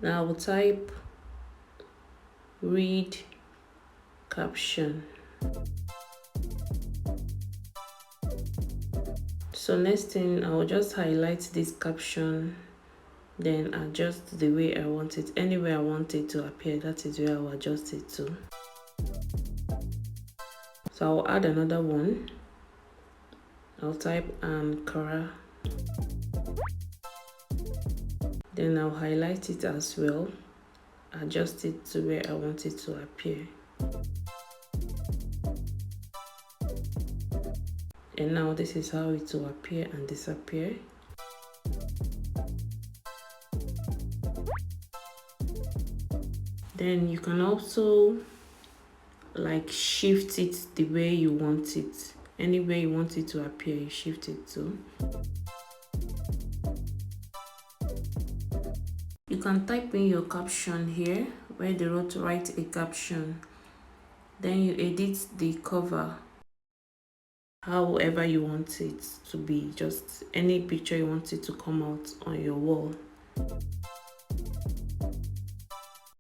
Now I will type read caption. So next thing, I will just highlight this caption, then adjust the way I want it. Anywhere I want it to appear, that is where I will adjust it to. So I'll add another one. I'll type Ankara. Then I'll highlight it as well, adjust it to where I want it to appear. And now this is how it will appear and disappear. Then you can also like shift it the way you want it. Anywhere you want it to appear, you shift it to. You can type in your caption here where they wrote write a caption. Then you edit the cover however you want it to be, just any picture you want it to come out on your wall.